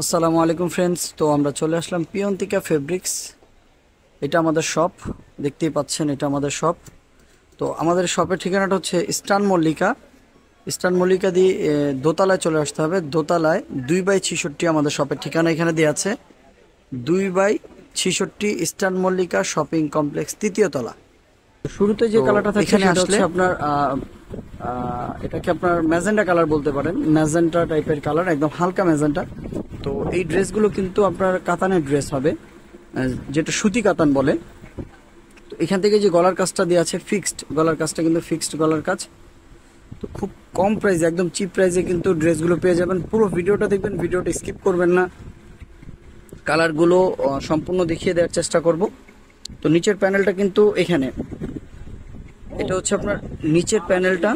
আসসালামু আলাইকুম ফ্রেন্ডস। তো আমরা চলে আসলাম পিয়ন্তিকা ফেব্রিক্স। এটা আমাদের শপ, দেখতেই পাচ্ছেন এটা আমাদের শপ। তো আমাদের শপের ঠিকানাটা হচ্ছে ইস্টার্ন মল্লিকা। ইস্টার্ন মল্লিকা দিয়ে দোতলায় চলে আসতে হবে। দোতলায় 2/66 আমাদের শপের ঠিকানা এখানে দেওয়া আছে। 2/66 ইস্টার্ন মল্লিকা শপিং কমপ্লেক্স, তৃতীয় তলা। শুরুতে যে কালারটা থাকে এখানে সেটা আসলে হচ্ছে আপনার এটাকে আপনার ম্যাজেন্টা কালার বলতে পারেন। ম্যাজেন্টা টাইপের কালার, একদম হালকা ম্যাজেন্টা। তো এই ড্রেসগুলো কিন্তু আপনার কাতানের ড্রেস হবে, যেটা সুতি কাতান বলে। তো এখান থেকে যে গলার কাজটা দেওয়া আছে ফিক্সড, গলার কাজটা কিন্তু ফিক্সড গলার কাজ। তো খুব কম প্রাইসে, একদম চিপ প্রাইসে কিন্তু ড্রেসগুলো পেয়ে যাবেন। পুরো ভিডিওটা দেখবেন, ভিডিওটা স্কিপ করবেন না। কালারগুলো সম্পূর্ণ দেখিয়ে দেওয়ার চেষ্টা করব। তো নিচের প্যানেলটা কিন্তু এখানে, এটা হচ্ছে আপনার নিচের প্যানেলটা।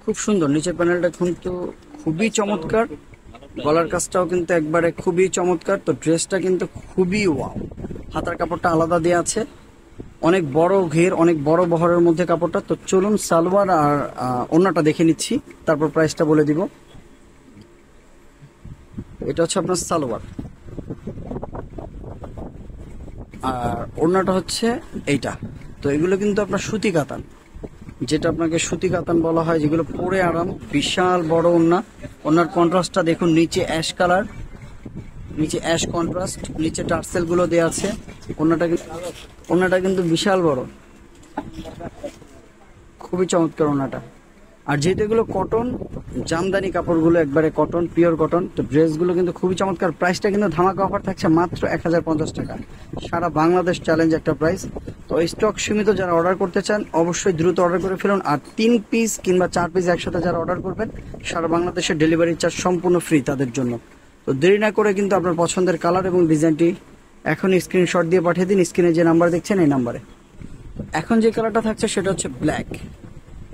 খুব সুন্দর নিচের প্যানেলটা, কিন্তু খুবই চমৎকার। গলার কাজটাও কিন্তু একবারে খুবই চমৎকার। তো ড্রেসটা কিন্তু খুবই ওয়াও। হাতার কাপড়টা আলাদা দেওয়া আছে, অনেক বড় ঘের, অনেক বড় বহরের মধ্যে কাপড়টা। তো চলুন সালোয়ার আর ওড়নাটা দেখে নিচ্ছি, তারপর প্রাইসটা বলে দিব। এটা হচ্ছে আপনার সালোয়ার, আর ওড়নাটা হচ্ছে এইটা। তো এগুলো কিন্তু আপনার সুতি কাতান, যেটা আপনাকে সুতি কাতান বলা হয়, যেগুলো পরে আরাম। বিশাল বড় ওড়না। ওড়নার কন্ট্রাস্টটা দেখুন, নিচে অ্যাশ কালার, নিচে অ্যাশ কন্ট্রাস্ট, নিচে টার্সেল গুলো দেওয়া আছে। ওড়নাটা কিন্তু বিশাল বড়, খুবই চমৎকার ওড়নাটা। আর যেহেতু এগুলো কটন, জামদানি কাপড়গুলো একবারে কটন, পিওর কটন। তো ড্রেসগুলো কিন্তু খুবই চমৎকার। প্রাইসটা কিন্তু ধামাকা অফার থাকছে মাত্র 1050 টাকা। সারা বাংলাদেশ চ্যালেঞ্জ একটা প্রাইস। তো স্টক সীমিত, যারা অর্ডার করতে চান অবশ্যই দ্রুত অর্ডার করে ফেলুন। আর 3 পিস কিংবা 4 পিস একসাথে যারা অর্ডার করবেন, সারা বাংলাদেশের ডেলিভারি চার্জ সম্পূর্ণ ফ্রি তাদের জন্য। তো দেরি না করে কিন্তু আপনার পছন্দের কালার এবং ডিজাইনটি এখন স্ক্রিনশট দিয়ে পাঠিয়ে দিন, স্ক্রিনে যে নাম্বার দেখছেন এই নাম্বারে। এখন যে কালারটা থাকছে সেটা হচ্ছে ব্ল্যাক।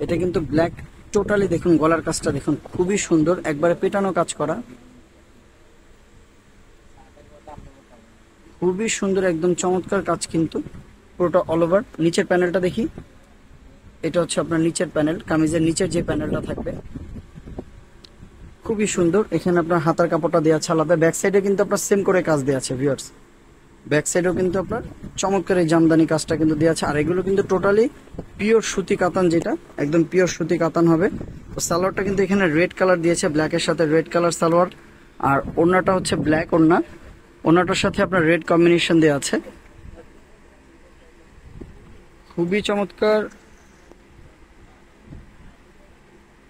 এটা কিন্তু ব্ল্যাক টোটালি। দেখুন গলার কাজটা দেখুন, খুবই সুন্দর, একবারে পেটানো কাজ করা, খুবই সুন্দর, একদম চমৎকার কাজ কিন্তু পুরোটা অল ওভার। নিচের প্যানেলটা দেখি, এটা হচ্ছে আপনার নিচের প্যানেল, কামিজের নিচের যে প্যানেলটা থাকবে খুবই সুন্দর। এখানে আপনার হাতার কাপড়টা দেওয়া আছে আলাদা। ব্যাক সাইডে কিন্তু আপনার সেম করে কাজ দেওয়া আছে ভিউয়ার্স। ব্যাক সাইডেও কিন্তু আপনার চমৎকার এই জামদানি কাজটা কিন্তু দেওয়া আছে। আর এগুলো কিন্তু টোটালি পিওর সুতি কাতান, যেটা একদম পিওর সুতি কাতান হবে। তো সালোয়ারটা কিন্তু এখানে রেড কালার দিয়েছে, ব্ল্যাকের সাথে রেড কালার সালোয়ার। আর ওড়নাটা হচ্ছে ব্ল্যাক ওড়না, ওড়নাটার সাথে আপনার রেড কম্বিনেশন দেওয়া আছে। খুবই চমৎকার,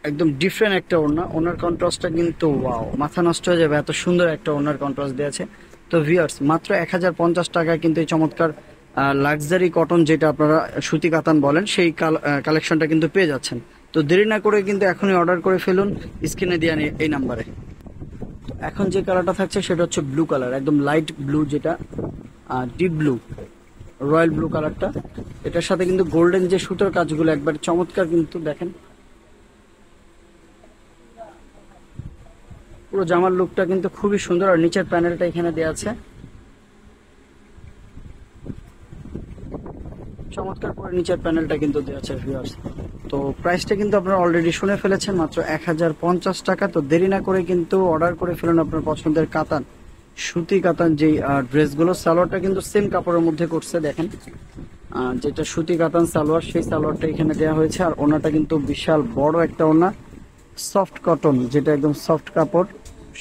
একদম ডিফারেন্ট একটা ওড়না। ওড়নার কন্ট্রাস্টটা কিন্তু ওয়াও, মাথা নষ্ট হয়ে যাবে, এত সুন্দর একটা ওড়নার কন্ট্রাস্ট দেওয়া আছে। তো ভিউয়ার্স, মাত্র 1050 টাকায় কিন্তু এই চমৎকার লাক্সারি কটন, যেটা আপনারা সুতি কাতান বলেন, সেই কালেকশনটা কিন্তু পেয়ে যাচ্ছেন। তো দেরি না করে কিন্তু এখনই অর্ডার করে ফেলুন স্ক্রিনে দেওয়া এই নাম্বারে। এখন যে কালারটা থাকছে সেটা হচ্ছে ব্লু কালার, একদম লাইট ব্লু, যেটা ডিপ ব্লু, রয়্যাল ব্লু কালারটা। এটার সাথে কিন্তু গোল্ডেন যে সুতোর কাজগুলো একবার চমৎকার কিন্তু দেখেন। পুরো জামার লুকটা কিন্তু খুবই সুন্দর। আর নিচের প্যানেলটা এখানে দেওয়া আছে, চমৎকার করে নিচের প্যানেলটা কিন্তু দেওয়া আছে ভিউয়ার্স। তো প্রাইসটা কিন্তু আপনারা অলরেডি শুনে ফেলেছেন, মাত্র 1050 টাকা। তো দেরি না করে কিন্তু অর্ডার করে ফেলুন আপনার পছন্দের কাতান, সুতি কাতান যেই ড্রেসগুলো। সালোয়ারটা কিন্তু সেম কাপড়ের মধ্যে করছে দেখেন, যেটা সুতি কাতান সালোয়ার, সেই সালোয়ারটা এখানে দেওয়া হয়েছে। আর ওনাটা কিন্তু বিশাল বড় একটা ওনা, সফট কটন, যেটা একদম সফট কাপড়,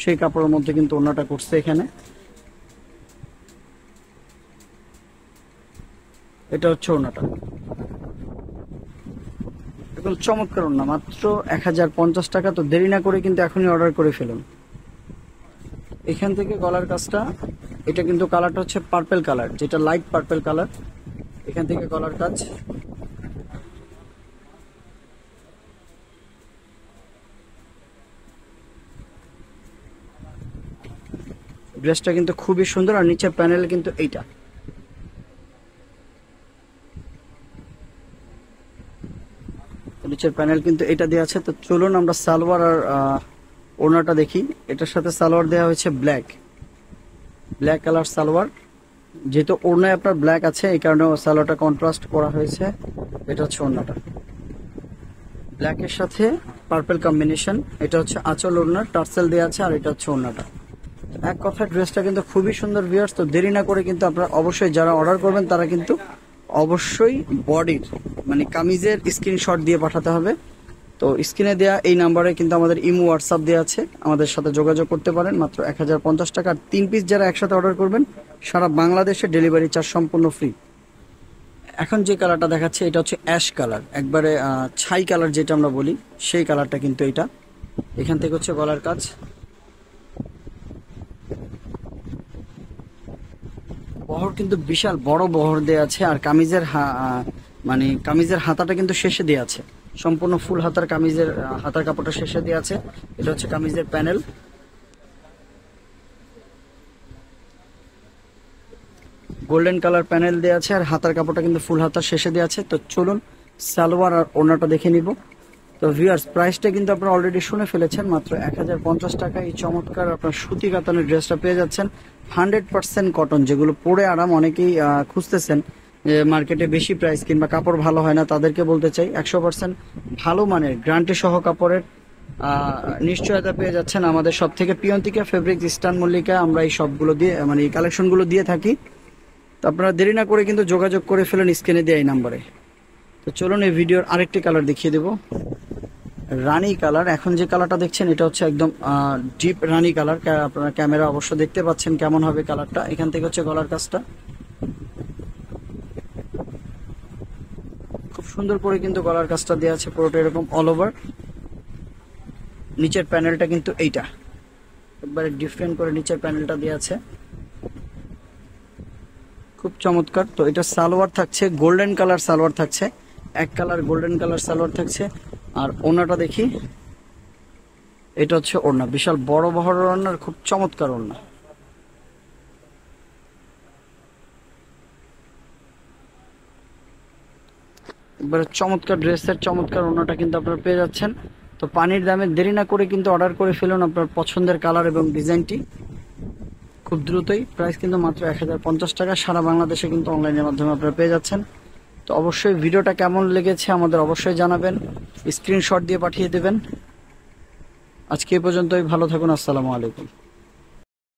সেই কাপড়ের মধ্যে কিন্তু ওনাটা করছে এখানে। এটা হচ্ছে ওনাটা, একদম চমৎকার ওনা, মাত্র 1050 টাকা। তো দেরি না করে কিন্তু এখনই অর্ডার করে ফেলুন। এখান থেকে গলার কাজটা, এটা কিন্তু কালারটা হচ্ছে পার্পেল কালার, যেটা লাইট পার্পেল কালার। এখান থেকে গলার কাজ, ড্রেসটা কিন্তু খুবই সুন্দর। আর নিচের প্যানেল কিন্তু এইটা, নিচের প্যানেল কিন্তু এটা দেওয়া আছে। তো চলুন আমরা সালোয়ার আর ওড়নাটা দেখি। এটার সাথে সালোয়ার দেওয়া হয়েছে ব্ল্যাক, ব্ল্যাক কালার সালোয়ার। যেহেতু ওড়নায় আপনার ব্ল্যাক আছে, এই কারণে সালোয়ারটা কন্ট্রাস্ট করা হয়েছে। এটা হচ্ছে ওড়নাটা, ব্ল্যাকের সাথে পার্পল কম্বিনেশন। এটা হচ্ছে আঁচল, ওড়নার টার্সেল দেওয়া আছে, আর এটা হচ্ছে ওড়নাটা। এক কথা ড্রেসটা কিন্তু খুবই সুন্দর ভিউয়ার্স। তো দেরি না করে কিন্তু আপনারা অবশ্যই যারা অর্ডার করবেন তারা কিন্তু অবশ্যই বডির মানে কামিজের স্ক্রিনশট দিয়ে পাঠাতে হবে। তো স্ক্রিনে দেওয়া এই নাম্বারে কিন্তু আমাদের ইমো হোয়াটসঅ্যাপ দেওয়া আছে, আমাদের সাথে যোগাযোগ করতে পারেন। মাত্র 1050 টাকা। 3 পিস যারা একসাথে অর্ডার করবেন সারা বাংলাদেশে ডেলিভারি চার্জ সম্পূর্ণ ফ্রি। এখন যে কালারটা দেখাচ্ছে এটা হচ্ছে অ্যাশ কালার, একবারে ছাই কালার যেটা আমরা বলি সেই কালারটা কিন্তু এটা। এখান থেকে হচ্ছে গলার কাজ, বহর কিন্তু বিশাল বড় বহর দেওয়া আছে। আর কামিজের মানে কামিজের হাতাটা কিন্তু শেষে দেওয়া আছে, সম্পূর্ণ ফুল হাতার কামিজের হাতার কাপড়টা শেষে দেওয়া আছে। এটা হচ্ছে কামিজের প্যানেল, গোল্ডেন কালার প্যানেল দেওয়া আছে, আর হাতার কাপড়টা কিন্তু ফুল হাতার শেষে দেওয়া আছে। তো চলুন সালোয়ার আর ওড়নাটা দেখে নিব। তো ভিউয়ার্স প্রাইসটা কিন্তু আপনারা অলরেডি শুনে ফেলেছেন, মাত্র 1050 টাকা এই চমৎকার আপনার সুতি কাতানের ড্রেসটা পেয়ে যাচ্ছেন। 100% কটন, যেগুলো পরে আরাম। অনেকেই খুঁজতেছেন যে মার্কেটে বেশি প্রাইস কিংবা কাপড় ভালো হয় না, তাদেরকে বলতে চাই 100% ভালো মানের গ্যারান্টি সহ কাপড়ের নিশ্চয়তা পেয়ে যাচ্ছেন আমাদের সব থেকে। পিয়ন্তিকা ফেব্রিক, ইস্টার্ন মল্লিকা, আমরা এই সবগুলো দিয়ে মানে এই কালেকশনগুলো দিয়ে থাকি। তো আপনারা দেরি না করে কিন্তু যোগাযোগ করে ফেলেন স্ক্রিনে দেওয়া এই নাম্বারে। তো চলুন এই ভিডিওর আরেকটি কালার দেখিয়ে দেবো, রানী কালার। এখন যে কালারটা দেখছেন এটা হচ্ছে একদম ডিপ রানী কালার। আপনারা ক্যামেরা অবশ্য দেখতে পাচ্ছেন কেমন হবে কালারটা। এখান থেকে হচ্ছে গলার কাজটা খুব সুন্দর করে কিন্তু গলার কাজটা দেওয়া আছে পুরোটা এরকম অল ওভার। নিচের প্যানেলটা কিন্তু এইটা একবারে ডিফারেন্ট করে নিচের প্যানেলটা দেওয়া আছে, খুব চমৎকার। তো এটা সালোয়ার থাকছে গোল্ডেন কালার, সালোয়ার থাকছে এক কালার গোল্ডেন কালার সালোয়ার থাকছে। আর ওড়নাটা দেখি, এটা হচ্ছে ওড়না, বিশাল বড় বহর ওড়নার, খুব চমৎকার ওড়না। এবারে চমৎকার ড্রেসের চমৎকার ওড়নাটা কিন্তু আপনারা পেয়ে যাচ্ছেন। তো পানির দামে দেরি না করে কিন্তু অর্ডার করে ফেলুন আপনার পছন্দের কালার এবং ডিজাইনটি খুব দ্রুতই। প্রাইস কিন্তু মাত্র 1050 টাকা, সারা বাংলাদেশে কিন্তু অনলাইনের মাধ্যমে আপনারা পেয়ে যাচ্ছেন। তো অবশ্যই ভিডিওটা কেমন লেগেছে আমাদের অবশ্যই জানাবেন, স্ক্রিনশট দিয়ে পাঠিয়ে দেবেন। আজকে এই পর্যন্তই, ভালো থাকুন, আসসালামু আলাইকুম।